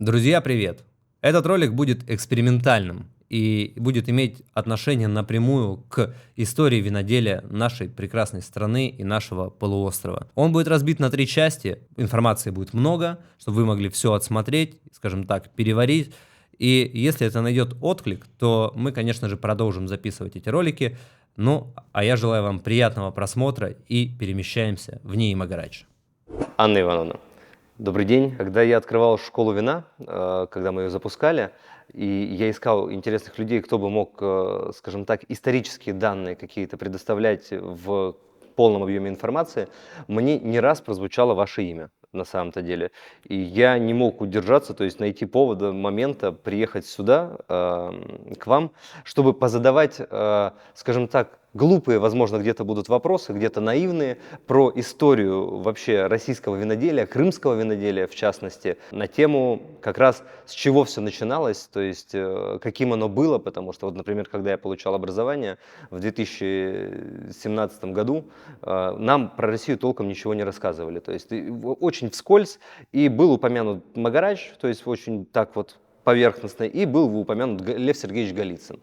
Друзья, привет! Этот ролик будет экспериментальным и будет иметь отношение напрямую к истории виноделия нашей прекрасной страны и нашего полуострова. Он будет разбит на три части, информации будет много, чтобы вы могли все отсмотреть, скажем так, переварить. И если это найдет отклик, то мы, конечно же, продолжим записывать эти ролики. Ну, а я желаю вам приятного просмотра и перемещаемся в НИИ Магарач. Анна Ивановна, добрый день. Когда я открывал школу вина, когда мы ее запускали, и я искал интересных людей, кто бы мог, скажем так, исторические данные какие-то предоставлять в полном объеме информации, мне не раз прозвучало ваше имя на самом-то деле. И я не мог удержаться, то есть найти повода, момента приехать сюда, к вам, чтобы позадавать, скажем так, глупые, возможно, где-то будут вопросы, где-то наивные, про историю вообще российского виноделия, крымского виноделия в частности, на тему как раз с чего все начиналось, то есть каким оно было, потому что, вот, например, когда я получал образование в 2017 году, нам про Россию толком ничего не рассказывали, то есть очень вскользь, и был упомянут Магарач, то есть очень так вот поверхностно, и был упомянут Лев Сергеевич Голицын.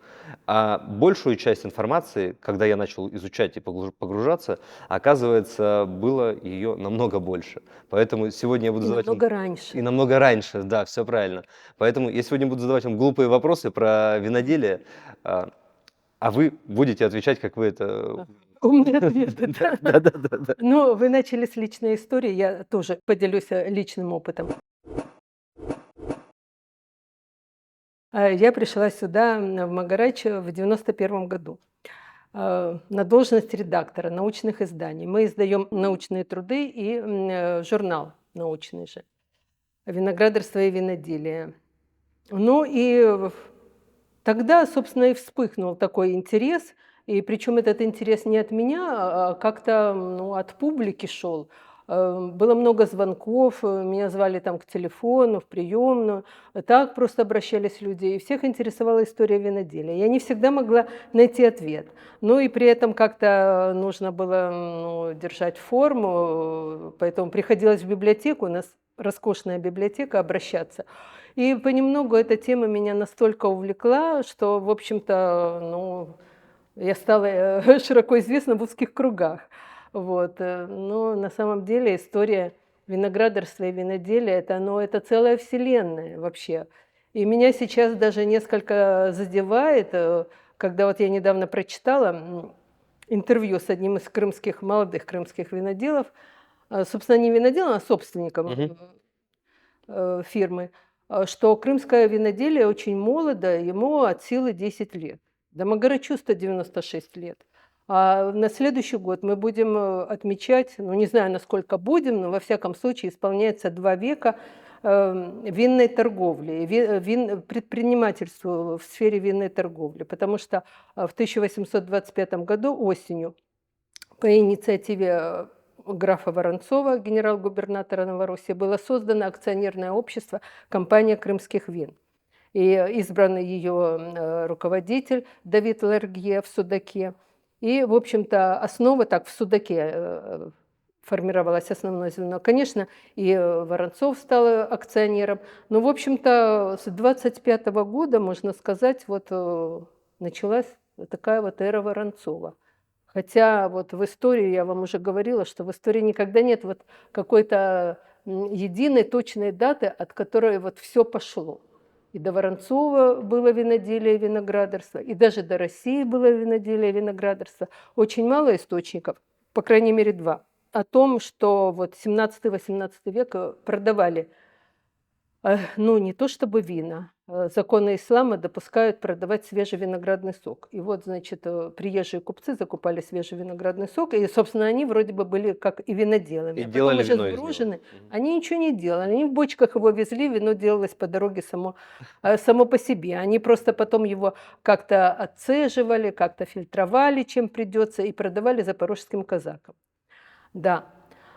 А большую часть информации, когда я начал изучать и погружаться, оказывается, было ее намного больше. Поэтому сегодня я буду задавать Намного раньше. И намного раньше, да, все правильно. Поэтому я сегодня буду задавать вам глупые вопросы про виноделие, а вы будете отвечать, как вы это... Умные ответы, да? Да. Ну, вы начали с личной истории, я тоже поделюсь личным опытом. Я пришла сюда, в Магарач, в 91 году на должность редактора научных изданий. Мы издаем научные труды и журнал научный же «Виноградарство и виноделие». Ну и тогда, собственно, и вспыхнул такой интерес, и причем этот интерес не от меня, а как-то от публики шел. Было много звонков, меня звали там к телефону, в приемную, так просто обращались люди, и всех интересовала история виноделия. Я не всегда могла найти ответ. Ну и при этом как-то нужно было держать форму, поэтому приходилось в библиотеку, у нас роскошная библиотека, обращаться. И понемногу эта тема меня настолько увлекла, что, в общем-то, я стала широко известна в узких кругах. Вот. Но на самом деле история виноградарства и виноделия это целая вселенная вообще. И меня сейчас даже несколько задевает, когда вот я недавно прочитала интервью с одним из молодых крымских виноделов, собственно, не виноделом, а собственником фирмы, что крымское виноделие очень молодо, ему от силы 10 лет. Да Магарачу 196 лет. А на следующий год мы будем отмечать, не знаю, насколько будем, но во всяком случае исполняется 2 века винной торговли, предпринимательству в сфере винной торговли. Потому что в 1825 году осенью по инициативе графа Воронцова, генерал-губернатора Новороссии, было создано акционерное общество «Компания крымских вин». И избранный ее руководитель Давид Ларгье в Судаке. И, в общем-то, основа так в Судаке формировалось основное звено. Конечно, и Воронцов стал акционером, но, в общем-то, с 25 года, можно сказать, вот началась такая вот эра Воронцова. Хотя вот в истории, я вам уже говорила, что в истории никогда нет вот какой-то единой точной даты, от которой вот все пошло. И до Воронцова было виноделие и виноградарство, и даже до России было виноделие и виноградарство. Очень мало источников, по крайней мере 2, о том, что вот 17-18 век продавали, не то чтобы вина, законы ислама допускают продавать свежий виноградный сок. И вот, значит, приезжие купцы закупали свежий виноградный сок, и, собственно, они вроде бы были как и виноделами. И а делали потом уже вино из него. сброшены, они ничего не делали, они в бочках его везли, вино делалось по дороге само по себе. Они просто потом его как-то отцеживали, как-то фильтровали, чем придется, и продавали запорожским казакам. Да.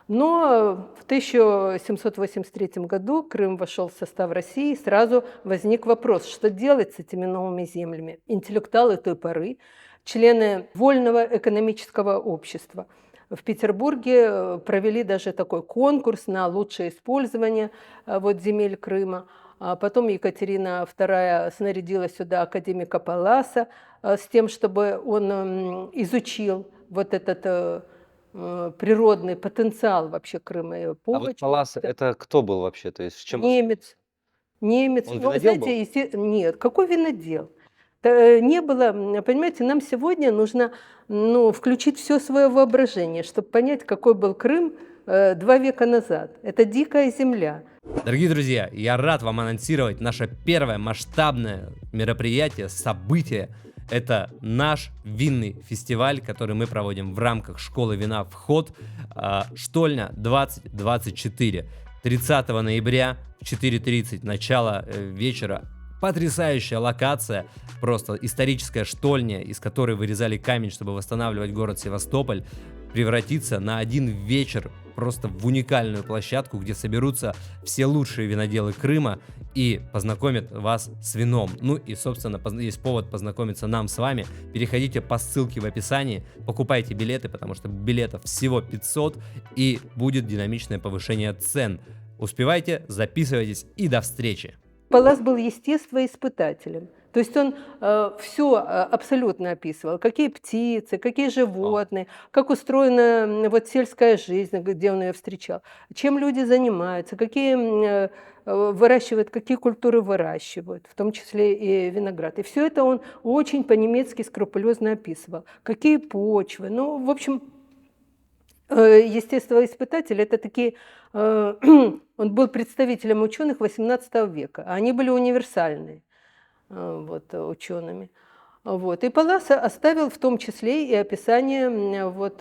Но в 1783 году Крым вошел в состав России, и сразу возник вопрос, что делать с этими новыми землями. Интеллектуалы той поры, члены Вольного экономического общества, в Петербурге провели даже такой конкурс на лучшее использование земель Крыма. А потом Екатерина II снарядила сюда академика Палласа с тем, чтобы он изучил вот этот природный потенциал вообще Крыма и А вот Пугач. Паллас Да. это кто был вообще? То есть чем он Немец. Немец. Он Ну, винодел был? знаете, нет, какой винодел? Не было, понимаете, нам сегодня нужно, ну, включить все свое воображение, чтобы понять, какой был Крым 2 века назад. Это дикая земля. Дорогие друзья, я рад вам анонсировать наше первое масштабное мероприятие, событие. Это наш винный фестиваль, который мы проводим в рамках школы вина «Вход», Штольня 2024. 30 ноября в 4:30 начало вечера. Потрясающая локация, просто историческая штольня, из которой вырезали камень, чтобы восстанавливать город Севастополь, превратится на один вечер просто в уникальную площадку, где соберутся все лучшие виноделы Крыма и познакомят вас с вином. Ну и, собственно, есть повод познакомиться нам с вами. Переходите по ссылке в описании, покупайте билеты, потому что билетов всего 500 и будет динамичное повышение цен. Успевайте, записывайтесь и до встречи! Паллас был естествоиспытателем. То есть он все абсолютно описывал, какие птицы, какие животные, как устроена вот сельская жизнь, где он ее встречал, чем люди занимаются, какие выращивают, какие культуры выращивают, в том числе и виноград. И все это он очень по-немецки скрупулезно описывал. Какие почвы. Ну, в общем, естествоиспытатель – это такие… Он был представителем ученых XVIII века, а они были универсальные вот, учеными. Вот. И Паллас оставил в том числе и описание вот,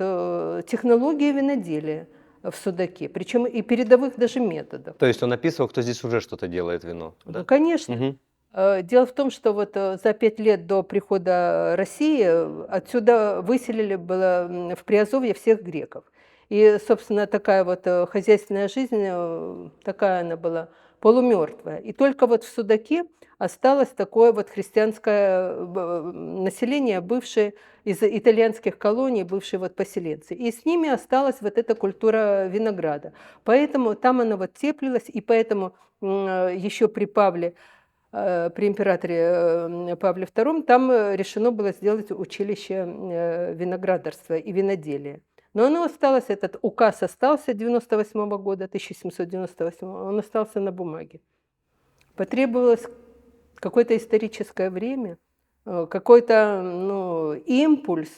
технологии виноделия в Судаке, причем и передовых даже методов. То есть он описывал, кто здесь уже что-то делает вино, да? Ну, конечно. Мгм. Дело в том, что вот за 5 лет до прихода России отсюда выселили было в Приазовье всех греков. И, собственно, такая вот хозяйственная жизнь, такая она была полумертвая. И только вот в Судаке осталось такое вот христианское население, бывшее из итальянских колоний, бывшие вот поселенцы. И с ними осталась вот эта культура винограда. Поэтому там она вот теплилась, и поэтому еще при Павле, при императоре Павле II, там решено было сделать училище виноградарства и виноделия. Но оно осталось, этот указ остался 98 года, 1798, он остался на бумаге. Потребовалось какое-то историческое время, какой-то импульс,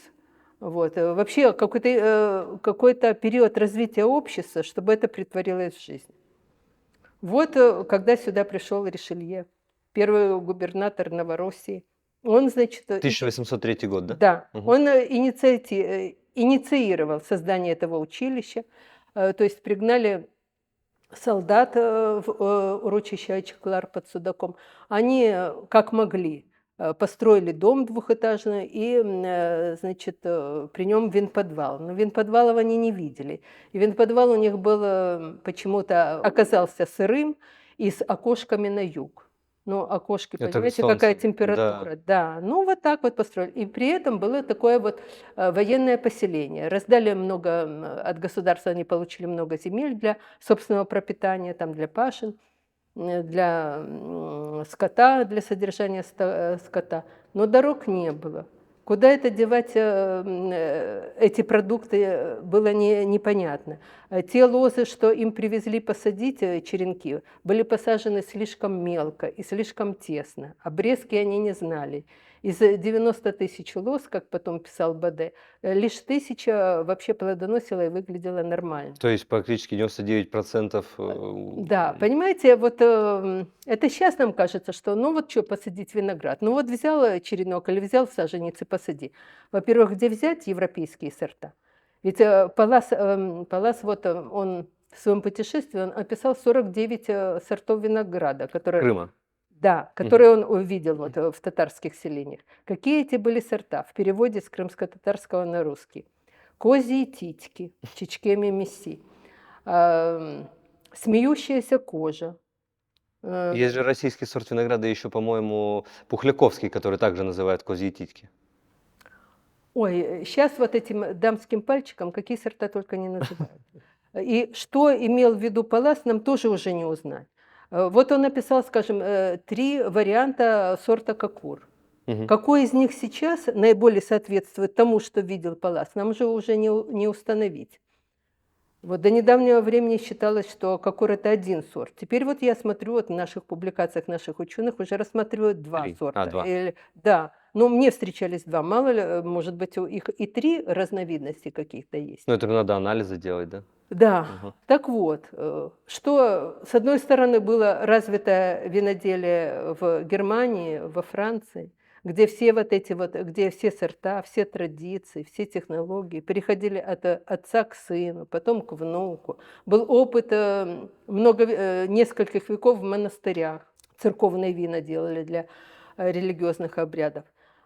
вот, вообще какой-то период развития общества, чтобы это претворилось в жизнь. Вот когда сюда пришел Ришелье, первый губернатор Новороссии, он, значит… 1803 год, да? Да, Мгм. он инициировал создание этого училища, то есть пригнали солдат в урочище Ачеклар под Судаком. Они, как могли, построили дом двухэтажный и, значит, при нем винподвал. Но винподвалов они не видели. И винподвал у них был почему-то оказался сырым и с окошками на юг. Ну, окошки, Это понимаете, солнце, какая да. температура. Да, ну вот так вот построили. И при этом было такое вот военное поселение. Раздали много, от государства они получили много земель для собственного пропитания, там для пашин, для скота, для содержания скота. Но дорог не было. Куда это девать эти продукты, было непонятно. Те лозы, что им привезли посадить, черенки, были посажены слишком мелко и слишком тесно. Обрезки они не знали. Из 90 тысяч лоз, как потом писал Баде, лишь 1000 вообще плодоносила и выглядела нормально. То есть практически 99%. Да, понимаете, вот это сейчас нам кажется, что ну вот что посадить виноград. Ну вот взял черенок или взял саженец и посади. Во-первых, где взять европейские сорта? Ведь Паллас вот он в своем путешествии он описал 49 сортов винограда, которые… Крыма. Да, которые он увидел вот в татарских селениях. Какие эти были сорта? В переводе с крымско-татарского на русский. Козьи титьки, чичкеми месси, смеющаяся кожа. Есть же российский сорт винограда еще, по-моему, Пухляковский, который также называют козьи титьки. Ой, сейчас вот этим дамским пальчиком какие сорта только не называют. И что имел в виду Паллас, нам тоже уже не узнать. Вот он написал, скажем, 3 варианта сорта Кокур. Мгм. Какой из них сейчас наиболее соответствует тому, что видел Паллас, нам же уже не установить. Вот до недавнего времени считалось, что Кокур — это один сорт. Теперь вот я смотрю, вот в наших публикациях наших ученых уже рассматривают 2 3. сорта. 2. Да, но мне встречались 2. Мало ли, может быть, у их и 3 разновидности каких-то есть. Ну, это надо анализы делать, да? Да, Мгм. так вот, что с одной стороны было развитое виноделие в Германии, во Франции, где все вот эти вот, где все сорта, все традиции, все технологии переходили от отца к сыну, потом к внуку. Был опыт нескольких веков в монастырях. Церковные вина делали для религиозных обрядов.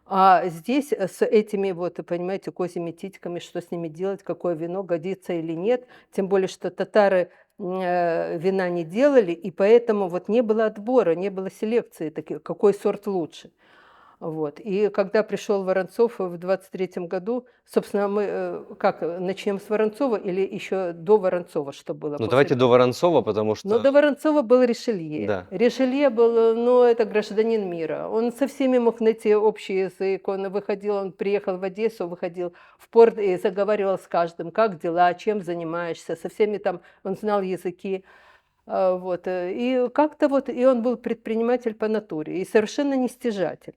А здесь с этими вот, понимаете, козьими титьками, что с ними делать, какое вино годится или нет. Тем более, что татары вина не делали, и поэтому вот не было отбора, не было селекции, какой сорт лучше. Вот. И когда пришел Воронцов в 23-м году, собственно, мы начнем с Воронцова или еще до Воронцова, что было? Ну, давайте до Воронцова, потому Ну, что до Воронцова был Ришелье. Да. Ришелье был, ну, это гражданин мира. Он со всеми мог найти общий язык. Он приехал в Одессу, выходил в порт и заговаривал с каждым, как дела, чем занимаешься, со всеми там, он знал языки. Вот. И как-то вот, и он был предприниматель по натуре, и совершенно не стяжатель.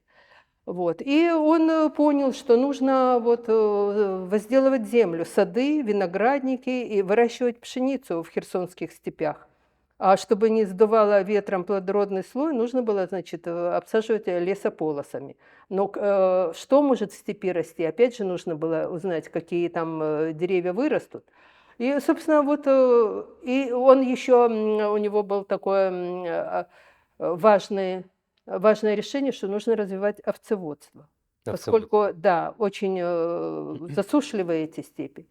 Вот. И он понял, что нужно вот возделывать землю, сады, виноградники и выращивать пшеницу в херсонских степях. А чтобы не сдувало ветром плодородный слой, нужно было, значит, обсаживать лесополосами. Но что может в степи расти? Опять же, нужно было узнать, какие там деревья вырастут. И, собственно, вот и он еще, у него был такое важное решение, что нужно развивать овцеводство. Поскольку, да, очень засушливые эти степи.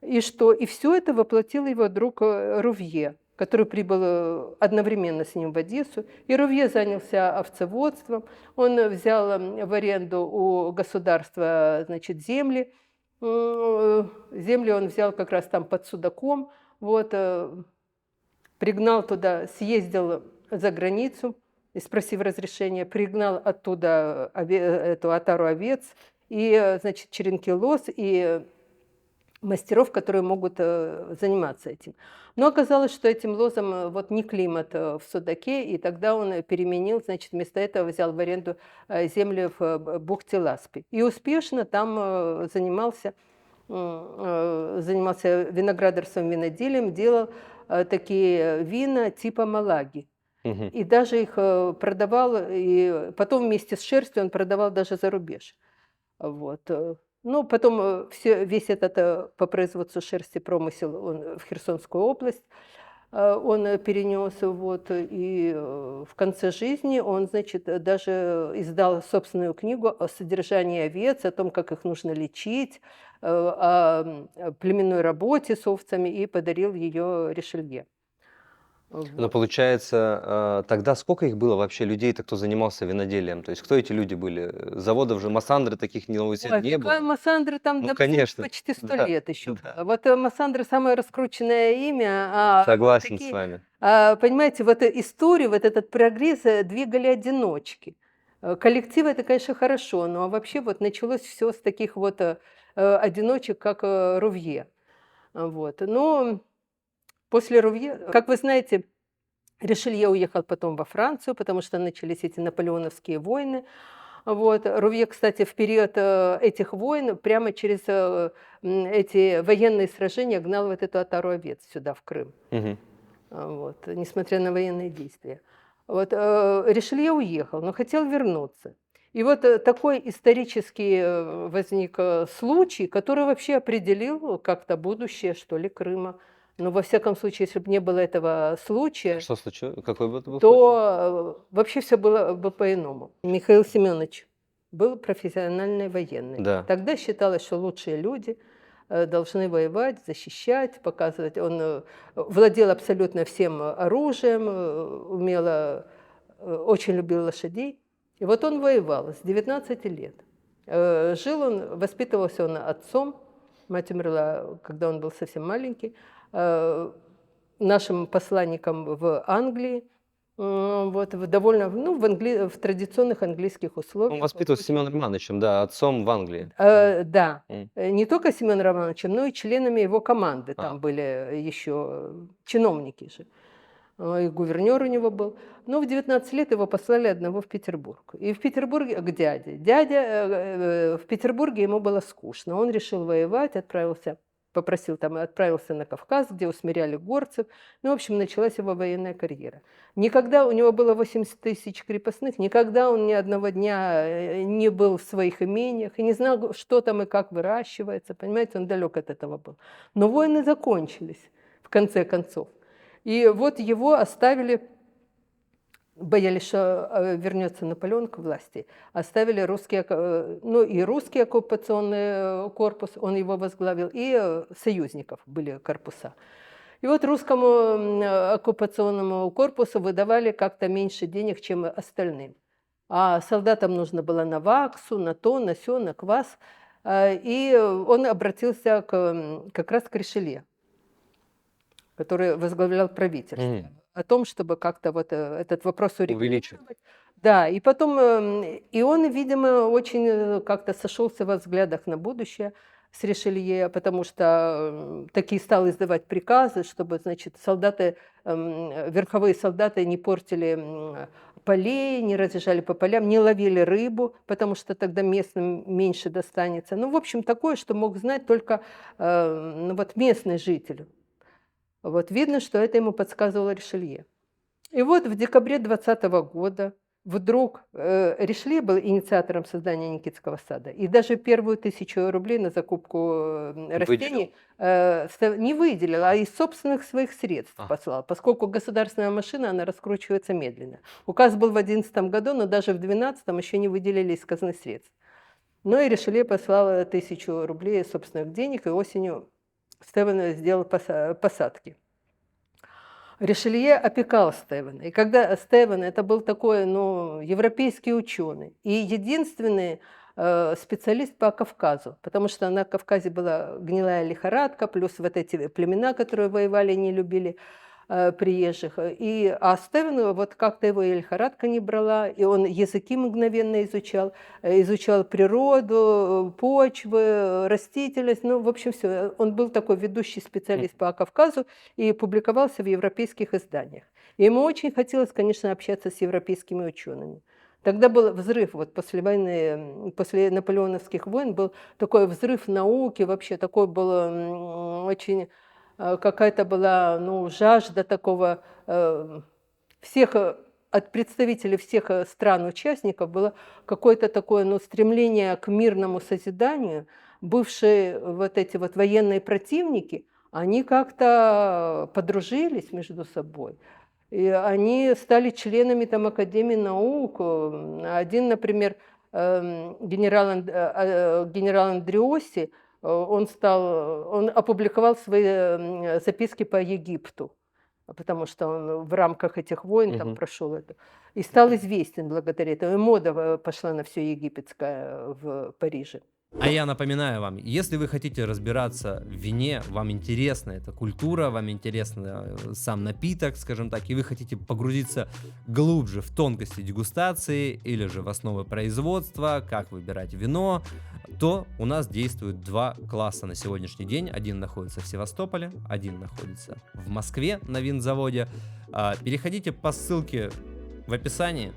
И все это воплотил его друг Рувье, который прибыл одновременно с ним в Одессу. И Рувье занялся овцеводством. Он взял в аренду у государства, значит, земли. Земли он взял как раз там под Судаком. Вот, пригнал туда, съездил за границу, и, спросив разрешения, пригнал оттуда эту отару овец и, значит, черенки лоз, и мастеров, которые могут заниматься этим. Но оказалось, что этим лозам вот не климат в Судаке, и тогда он переменил, значит, вместо этого взял в аренду земли в бухте Ласпи. И успешно там занимался виноградарством, виноделием, делал такие вина типа Малаги. Мгм. И даже их продавал, и потом вместе с шерстью он продавал даже за рубеж. Вот. Ну, потом весь этот по производству шерсти промысел он в Херсонскую область он перенес. Вот, и в конце жизни он, значит, даже издал собственную книгу о содержании овец, о том, как их нужно лечить, о племенной работе с овцами, и подарил ее Ришелье. Но Вот. получается, тогда сколько их было вообще людей-то, кто занимался виноделием? То есть кто эти люди были? Заводов же Массандры таких в Новый Свет Ой, не какая было. Массандра, там, Ну, да, конечно. почти 100 Да, лет еще да. было. Вот Массандра самое раскрученное имя, а Согласен с такие, вами. понимаете, вот историю, вот этот прогресс двигали одиночки. Коллективы — это, конечно, хорошо, но вообще вот началось все с таких вот одиночек, как Рувье. Вот. Но после Рувье, как вы знаете, Ришелье уехал потом во Францию, потому что начались эти наполеоновские войны. Вот. Рувье, кстати, в период этих войн прямо через эти военные сражения гнал вот эту отару овец сюда, в Крым. Мгм. Вот, несмотря на военные действия. Вот, Ришелье уехал, но хотел вернуться. И вот такой исторический возник случай, который вообще определил как-то будущее, что ли, Крыма. Но во всяком случае, если бы не было этого случая, Что случилось? Какой бы это был случай? то вообще все было бы по-иному. Михаил Семенович был профессиональный военный. Да. Тогда считалось, что лучшие люди должны воевать, защищать, показывать. Он владел абсолютно всем оружием, очень любил лошадей. И вот он воевал с 19 лет. Жил он, воспитывался он отцом. Мать умерла, когда он был совсем маленький. Нашим посланником в Англии. Вот в довольно, ну, в традиционных английских Он условиях. воспитывался Семеном Романовичем, да, отцом в Англии. Да, М. не только Семеном Романовичем, но и членами его команды. А. Там были еще чиновники же. И гувернер у него был. Но в 19 лет его послали одного в Петербург. И в Петербурге к дяде. В Петербурге ему было скучно. Он решил воевать, отправился на Кавказ, где усмиряли горцев. Ну, в общем, началась его военная карьера. Никогда у него было 80 тысяч крепостных, никогда он ни одного дня не был в своих имениях и не знал, что там и как выращивается. Понимаете, он далек от этого был. Но войны закончились, в конце концов. И вот его оставили, боялись, что вернется Наполеон к власти, оставили и русский оккупационный корпус, он его возглавил, и союзников были корпуса. И вот русскому оккупационному корпусу выдавали как-то меньше денег, чем остальным. А солдатам нужно было на ваксу, на то, на сё, на квас. И он обратился как раз к Ришелье, который возглавлял правительство, о том, чтобы как-то вот этот вопрос Увеличить. урегулировать. Да, и потом, и он, видимо, очень как-то сошелся во взглядах на будущее с Ришелье, потому что такие стал издавать приказы, чтобы, значит, верховые солдаты не портили полей, не разъезжали по полям, не ловили рыбу, потому что тогда местным меньше достанется. Ну, в общем, такое, что мог знать только вот местный житель. Вот видно, что это ему подсказывал Ришелье. И вот в декабре 2020 года вдруг Ришелье был инициатором создания Никитского сада. И даже первую 1000 рублей на закупку растений не выделил, а из собственных своих средств послал. Поскольку государственная машина, она раскручивается медленно. Указ был в 2011 году, но даже в 2012 еще не выделили из казны средств. Ну и Ришелье послал 1000 рублей собственных денег, и осенью Стевен сделал посадки. Ришелье опекал Стевена. И когда Стевен, это был такой, ну, европейский ученый и единственный специалист по Кавказу, потому что на Кавказе была гнилая лихорадка, плюс вот эти племена, которые воевали, не любили приезжих. А Стевен, вот как-то его и лихорадка не брала, и он языки мгновенно изучал природу, почвы, растительность, ну, в общем, все. Он был такой ведущий специалист по Кавказу и публиковался в европейских изданиях. И ему очень хотелось, конечно, общаться с европейскими учеными. Тогда был взрыв, вот после войны, после наполеоновских войн был такой взрыв науки, вообще такой был очень... Какая-то была, ну, жажда такого всех, от представителей всех стран-участников было какое-то такое, ну, стремление к мирному созиданию. Бывшие вот эти вот военные противники, они как-то подружились между собой. И они стали членами там Академии наук. Один, например, генерал Андреоси, он опубликовал свои записки по Египту, потому что он в рамках этих войн там прошел это. И стал известен благодаря этому. И мода пошла на все египетское в Париже. А я напоминаю вам, если вы хотите разбираться в вине, вам интересна эта культура, вам интересен сам напиток, скажем так, и вы хотите погрузиться глубже в тонкости дегустации или же в основы производства, как выбирать вино, то у нас действуют 2 класса на сегодняшний день. Один находится в Севастополе, один находится в Москве на винзаводе. Переходите по ссылке в описании.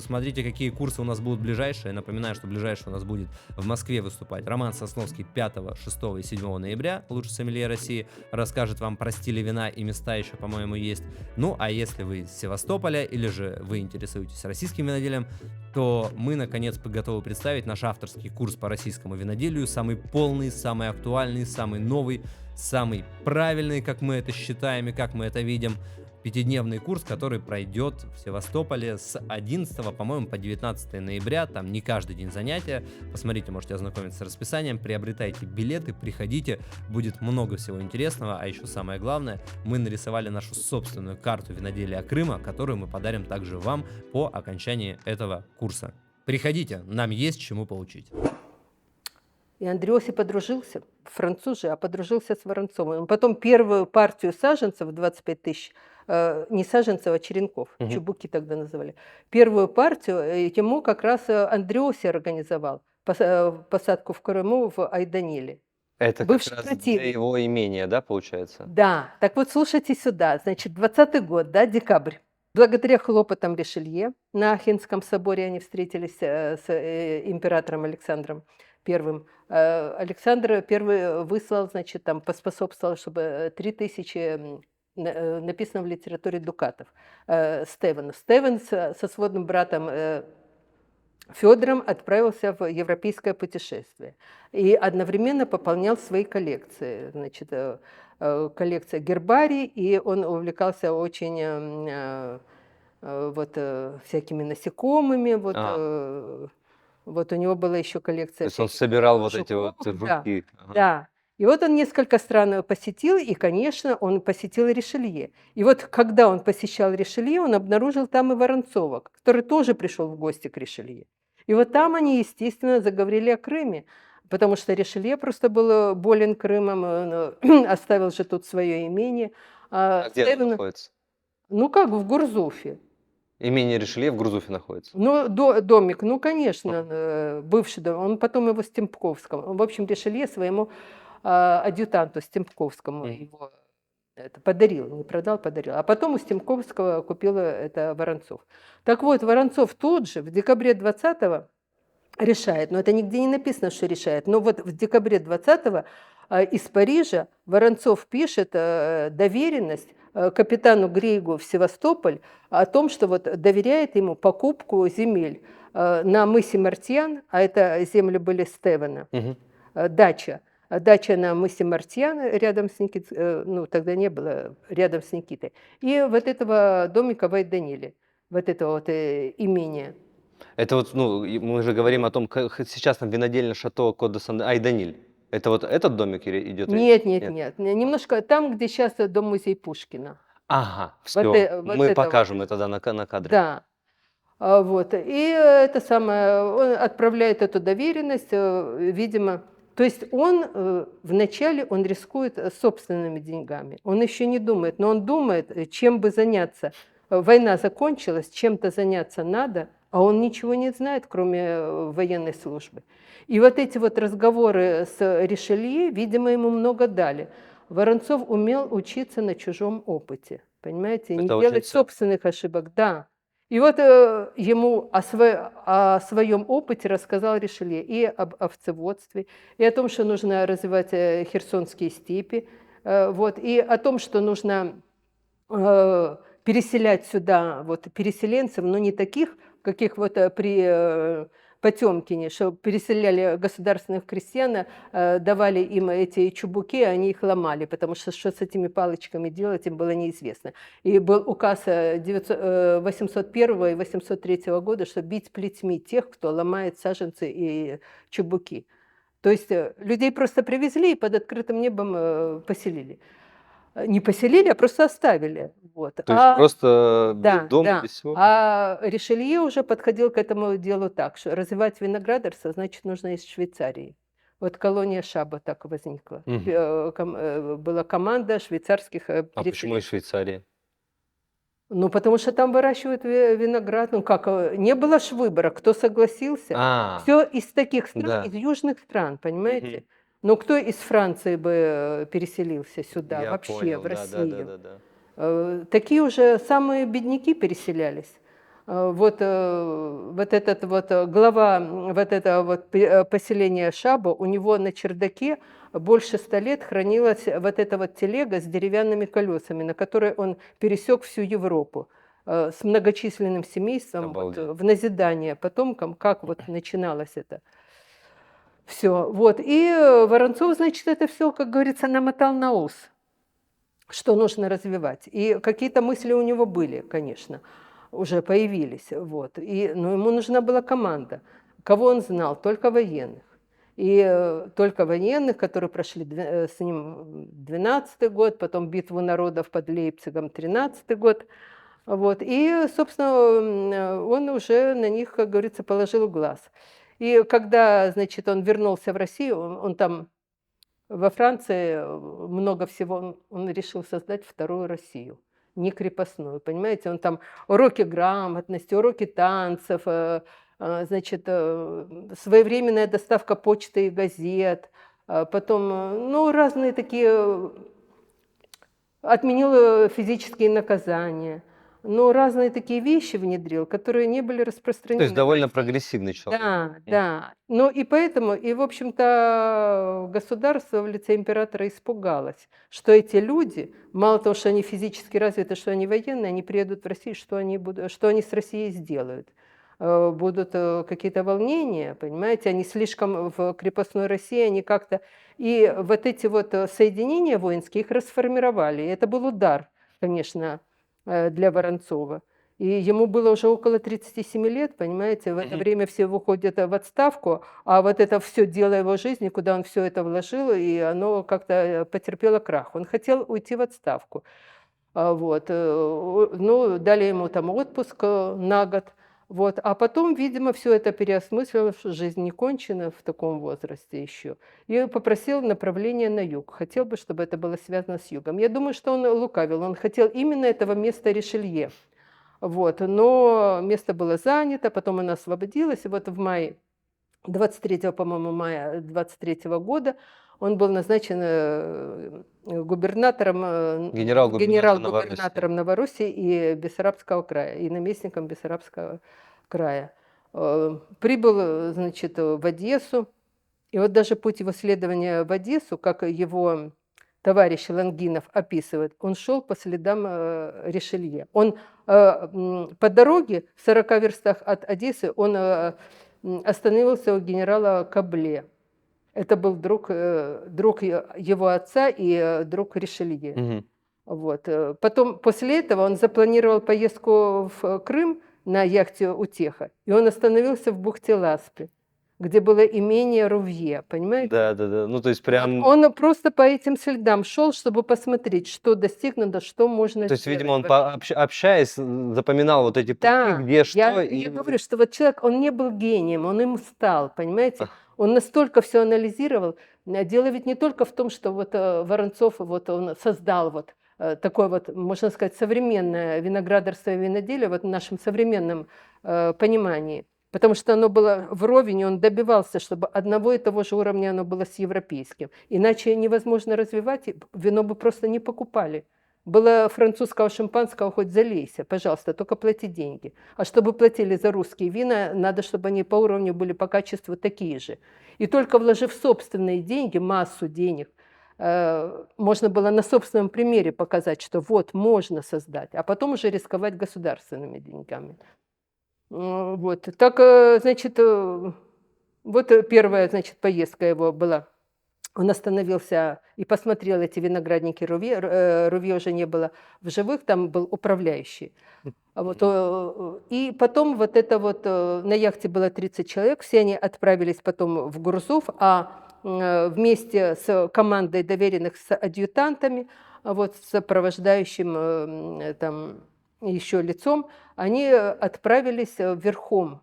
Смотрите, какие курсы у нас будут ближайшие. Напоминаю, что ближайший у нас будет в Москве выступать Роман Сосновский 5, 6 и 7 ноября. Лучший сомелье России расскажет вам про стили вина, и места еще, по-моему, есть. Ну, а если вы из Севастополя или же вы интересуетесь российским виноделием, то мы, наконец, готовы представить наш авторский курс по российскому виноделию. Самый полный, самый актуальный, самый новый, самый правильный, как мы это считаем и как мы это видим. 5-дневный курс, который пройдет в Севастополе с 11, по-моему, по 19 ноября. Там не каждый день занятия. Посмотрите, можете ознакомиться с расписанием, приобретайте билеты, приходите. Будет много всего интересного. А еще самое главное, мы нарисовали нашу собственную карту виноделия Крыма, которую мы подарим также вам по окончании этого курса. Приходите, нам есть чему получить. И Андреоси подружился, француз же, а подружился с Воронцовым. Потом первую партию саженцев, 25 тысяч не саженцев, а черенков, Мгм. чубуки тогда называли. Первую партию ему как раз Андреоси организовал посадку в Крыму в Айданиле. Это как Бывший раз для противник. его имения, да, получается? Да, так вот слушайте сюда. Значит, 20-й год, да, декабрь. Благодаря хлопотам Ришелье на Ахенском соборе они встретились с императором Александром I. Александр I выслал, значит, там поспособствовал, чтобы 3000 написано в литературе дукатов Стевену. Стевен со сводным братом Федором отправился в европейское путешествие и одновременно пополнял свои коллекции. Значит, коллекция гербарий, и он увлекался очень всякими насекомыми. Вот у него была еще То коллекция есть он всяких собирал вот эти жуков. вот Да, жуки. Ага. да. И вот он несколько стран посетил, и, конечно, он посетил Ришелье. И вот когда он посещал Ришелье, он обнаружил там и Воронцова, который тоже пришел в гости к Ришелье. И вот там они, естественно, заговорили о Крыме, потому что Ришелье просто был болен Крымом, он оставил же тут свое имение. А где оно Стевен, находится? ну как, в Гурзуфе. Имение Ришелье в Грузуфе находится. Ну, домик, ну, конечно, бывший дом. Он потом его Стемпковскому. В общем, Ришелье своему адъютанту Стемпковскому Мгм. его это подарил, не продал, подарил. А потом у Стемпковского купил это Воронцов. Так вот, Воронцов тут же, в декабре 20-го, решает, но это нигде не написано, что решает, но вот в декабре 20-го из Парижа Воронцов пишет доверенность капитану Грейгу в Севастополь о том, что вот доверяет ему покупку земель на мысе Мартьян, а это земли были Стевена, Мгм. дача. Дача на мысе Мартьян рядом с Никитой, ну тогда не было, рядом с Никитой. И вот этого домика в Айданиле, вот это вот имение. Это вот, ну, мы же говорим о том, сейчас там винодельня Шато Кот де Сан Айданиль. Это вот этот домик идет речь? Нет, нет, нет. Немножко там, где сейчас дом-музей Пушкина. Ага, Вот, все. вот Мы это вот. покажем это, да, на кадре. Да. Вот. И это самое, он отправляет эту доверенность, видимо. То есть он вначале он рискует собственными деньгами. Он еще не думает, но он думает, чем бы заняться. Война закончилась, чем-то заняться надо, а он ничего не знает, кроме военной службы. И вот эти вот разговоры с Ришелье, видимо, ему много дали. Воронцов умел учиться на чужом опыте, понимаете, не Это очень делать ценно. собственных ошибок, да. И вот ему о своем опыте рассказал Ришелье и об овцеводстве, и о том, что нужно развивать херсонские степи, вот, и о том, что нужно переселять сюда вот переселенцев, но не таких, каких вот при Потемкине, что переселяли государственных крестьян, давали им эти чубуки, они их ломали, потому что с этими палочками делать им было неизвестно. И был указ 801 и 803 года, что бить плетьми тех, кто ломает саженцы и чубуки. То есть людей просто привезли и под открытым небом поселили. Не поселили, а просто оставили. Вот. То есть просто без Да, дома, да. без всего? А Ришелье уже подходил к этому делу так, что развивать виноградарство, значит, нужно из Швейцарии. Вот колония Шаба так возникла. Мгм. Была команда швейцарских А почему из переселенцев. Швейцарии? Ну, потому что там выращивают виноград. Ну как, не было ж выбора, кто согласился. А, Все из таких стран, да. из южных стран, понимаете? Мгм. Но кто из Франции бы переселился сюда, Я вообще, понял, в да, Россию? да. Такие уже самые бедняки переселялись. Вот этот вот глава вот этого вот поселения Шаба, у него на чердаке больше 100 лет хранилась вот эта вот телега с деревянными колесами, на которой он пересек всю Европу с многочисленным семейством вот, Обалдеть. в назидание потомкам, как вот начиналось это все. Вот. И Воронцов, значит, это все, как говорится, намотал на ус, что нужно развивать. И какие-то мысли у него были, конечно, уже появились. Вот. Но ему нужна была команда. Кого он знал? Только военных. И только военных, которые прошли с ним 12-й год, потом битву народов под Лейпцигом 13-й год. Вот. И, собственно, он уже на них, как говорится, положил глаз. И когда, значит, он вернулся в Россию, он там во Франции много всего, он решил создать вторую Россию. не крепостную, понимаете? Он там уроки грамотности, уроки танцев, значит, своевременная доставка почты и газет, потом, ну, разные такие, отменил физические наказания, но разные такие вещи внедрил, которые не были То распространены есть в довольно России. прогрессивный человек. Да, да. Ну и поэтому, и в общем-то, государство в лице императора испугалось, что эти люди, мало того, что они физически развиты, что они военные, они приедут в Россию, что они с Россией сделают? Будут какие-то волнения, понимаете, они слишком в крепостной России, они как-то... И вот эти вот соединения воинские их расформировали. И это был удар, конечно, для Воронцова. И ему было уже около 37 лет, понимаете, в это время все выходят в отставку, а вот это все дело его жизни, куда он все это вложил, и оно как-то потерпело крах. Он хотел уйти в отставку. Вот. Ну, дали ему там отпуск на год. Вот. А потом, видимо, все это переосмыслил, что жизнь не кончена в таком возрасте еще. И попросил направление на юг. Хотел бы, чтобы это было связано с югом. Я думаю, что он лукавил. Он хотел именно этого места Ришелье. Вот. Но место было занято, потом оно освободилось. И вот в мае, 23, по-моему, мая 23 года он был назначен губернатором, генерал-губернатором Новороссии и Бессарабского края, и наместником Бессарабского края. Прибыл, значит, в Одессу, и вот даже путь его следования в Одессу, как его товарищ Лангинов описывает, он шел по следам Ришелье. Он по дороге в 40 верстах от Одессы он остановился у генерала Кабле. Это был друг его отца и друг Ришелье. Мгм. Вот. Потом, после этого он запланировал поездку в Крым на яхте «Утеха», и он остановился в бухте Ласпи, где было имение Рувье, понимаете? Да. Ну, то есть Вот. прям... Он просто по этим следам шел, чтобы посмотреть, что достигнуто, что можно То есть, сделать видимо, он, вообще. общаясь, запоминал вот эти пути, Да, где что, я и... говорю, что вот человек, он не был гением, он им стал, понимаете? Ах. Он настолько все анализировал. Дело ведь не только в том, что вот Воронцов, вот он создал вот такое вот, можно сказать, современное виноградарство и виноделие вот в нашем современном понимании. Потому что оно было вровень, и он добивался, чтобы одного и того же уровня оно было с европейским. Иначе невозможно развивать, и вино бы просто не покупали. Было французского шампанского хоть залейся, пожалуйста, только плати деньги. А чтобы платили за русские вина, надо, чтобы они по уровню были, по качеству такие же. И только вложив собственные деньги, массу денег, можно было на собственном примере показать, что вот, можно создать, а потом уже рисковать государственными деньгами. Вот. Так, значит, вот первая, значит, поездка его была. Он остановился и посмотрел эти виноградники Рувье. Рувье уже не было в живых, там был управляющий. Вот, и потом вот это вот, на яхте было 30 человек, все они отправились потом в Гурзуф, а вместе с командой доверенных, с адъютантами, вот, с сопровождающим там еще лицом, они отправились верхом,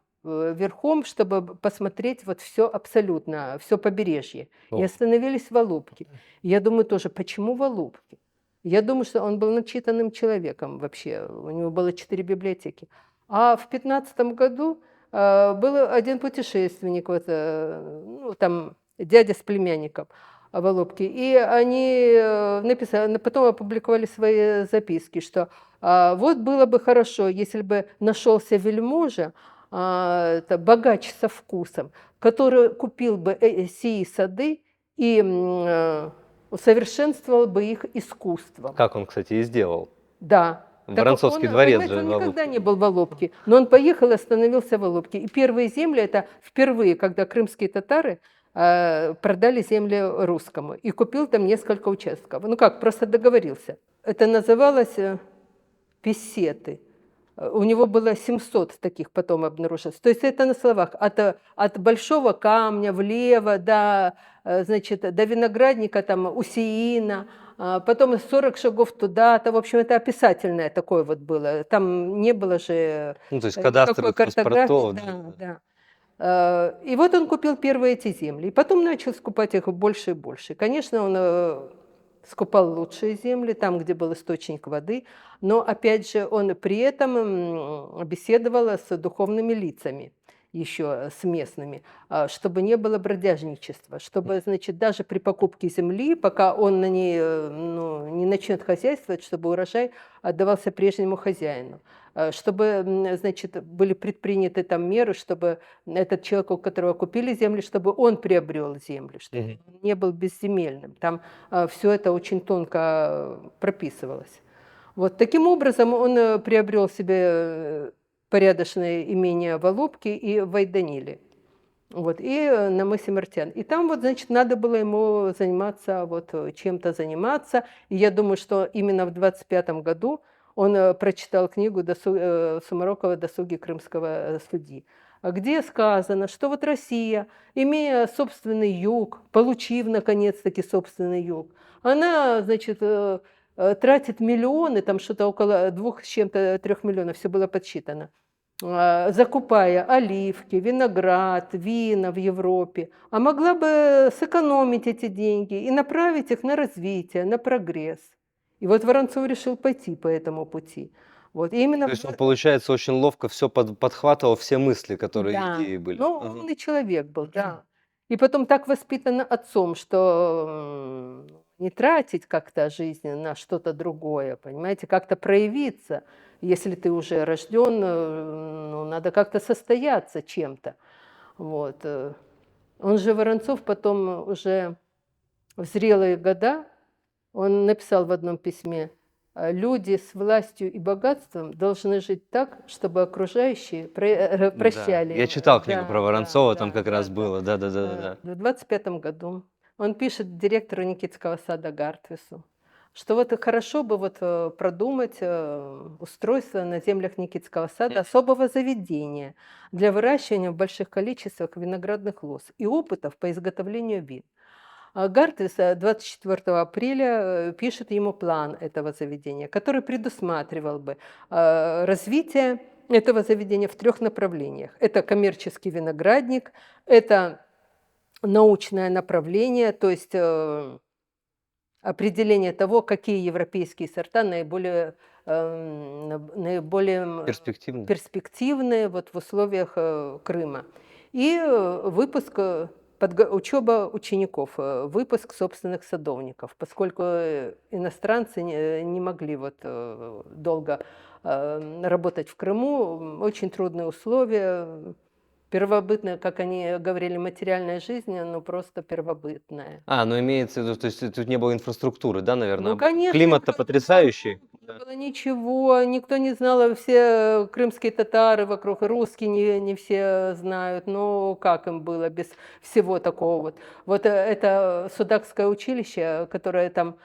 чтобы посмотреть вот все абсолютно, все побережье. И О. остановились в Алупке. Я думаю тоже, почему в Алупке? Я думаю, что он был начитанным человеком вообще. У него было 4 библиотеки. А в 15 году был один путешественник, вот, ну, там, дядя с племянником в Алупке. И они написали, потом опубликовали свои записки, что вот было бы хорошо, если бы нашелся вельможа, это богач со вкусом, который купил бы сии сады и усовершенствовал бы их искусством. Как он, кстати, и сделал. Да. Воронцовский он, дворец понимаете, же он в никогда Алупке. не был в Алупке, но он поехал и остановился в Алупке. И первые земли, это впервые, когда крымские татары продали земли русскому. И купил там несколько участков. Ну как, просто договорился. Это называлось песеты. У него было 700 таких потом обнаружилось. То есть это на словах. От большого камня влево до, значит, до виноградника, там, Усеина, потом 40 шагов туда-то. В общем, это описательное такое вот было. Там не было же Ну, то есть никакой кадастровых картографии. паспортов. Да. И вот он купил первые эти земли. И потом начал скупать их больше и больше. Конечно, он скупал лучшие земли, там, где был источник воды, но, опять же, он при этом беседовал с духовными лицами, еще с местными, чтобы не было бродяжничества, чтобы, значит, даже при покупке земли, пока он на ней не начнет хозяйствовать, чтобы урожай отдавался прежнему хозяину, чтобы, значит, были предприняты там меры, чтобы этот человек, у которого купили земли, чтобы он приобрел земли, чтобы он не был безземельным. Там все это очень тонко прописывалось. Вот таким образом он приобрел себе порядочное имение в Алупке и в Айданиле. Вот, и на мысе Мартян. И там вот, значит, надо было ему заниматься, вот, чем-то заниматься. И я думаю, что именно в 25-м году он прочитал книгу Сумарокова «Досуги крымского судьи», где сказано, что вот Россия, имея собственный юг, получив, наконец-таки, собственный юг, она, значит, тратит миллионы, там что-то около 2 с чем-то 3 миллионов, все было подсчитано, закупая оливки, виноград, вина в Европе, а могла бы сэкономить эти деньги и направить их на развитие, на прогресс. И вот Воронцов решил пойти по этому пути. Вот, и именно То есть он, получается, очень ловко все подхватывал, все мысли, которые да, идеи были. ну, Ага. умный человек был, да. И потом так воспитан отцом, что не тратить как-то жизнь на что-то другое, понимаете, как-то проявиться. Если ты уже рожден, ну, надо как-то состояться чем-то. Вот. Он же, Воронцов, потом уже в зрелые года, он написал в одном письме: люди с властью и богатством должны жить так, чтобы окружающие Да. прощали Я им. читал книгу Да, про да, Воронцова, там да, как да, раз да. было. Да. В 25-м году он пишет директору Никитского сада Гартвису, что вот хорошо бы вот продумать устройство на землях Никитского сада особого заведения для выращивания в больших количествах виноградных лоз и опытов по изготовлению вин. Гартвис 24 апреля пишет ему план этого заведения, который предусматривал бы развитие этого заведения в 3 направлениях. Это коммерческий виноградник, это научное направление, то есть определение того, какие европейские сорта наиболее Перспективно. перспективные вот в условиях Крыма. И выпуск, учеба учеников, выпуск собственных садовников, поскольку иностранцы не могли вот долго работать в Крыму, очень трудные условия, первобытная, как они говорили, материальная жизнь, ну просто первобытная. Ну имеется в виду, то есть тут не было инфраструктуры, да, наверное? Ну, конечно, Климат-то потрясающий. не было ничего, никто не знал, все крымские татары вокруг, русские не все знают, ну как им было без всего такого вот. Вот это Судакское училище, которое там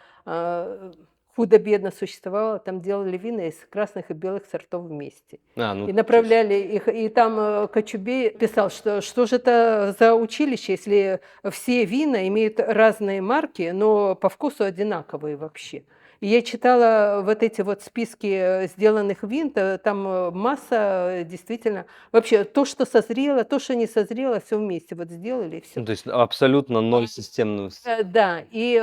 худо-бедно существовало, там делали вина из красных и белых сортов вместе. Ну, И направляли их, и там Кочубей писал, что же это за училище, если все вина имеют разные марки, но по вкусу одинаковые вообще. И я читала вот эти вот списки сделанных вин, там масса действительно, вообще то, что созрело, то, что не созрело, все вместе вот сделали и все. то есть абсолютно ноль системного. Да, и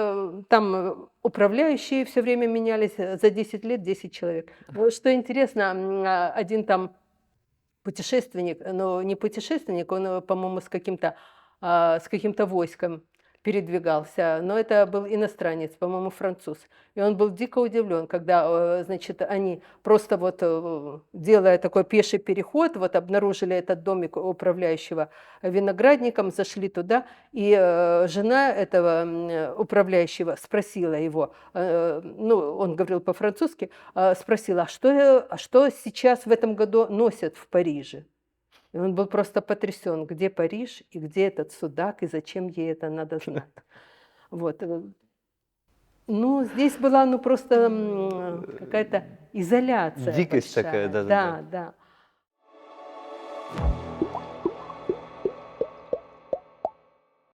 там управляющие все время менялись, за 10 лет 10 человек. Что интересно, один там путешественник, но не путешественник, он, по-моему, с каким-то войском передвигался, но это был иностранец, по-моему, француз. И он был дико удивлен, когда, значит, они просто вот, делая такой пеший переход, вот обнаружили этот домик управляющего виноградником, зашли туда, и жена этого управляющего спросила его, ну, он говорил по-французски, спросила, а что сейчас в этом году носят в Париже? И он был просто потрясен, где Париж и где этот Судак, и зачем ей это надо знать. Вот. Ну, здесь была, ну, просто какая-то изоляция Дикость большая. такая, да. Да.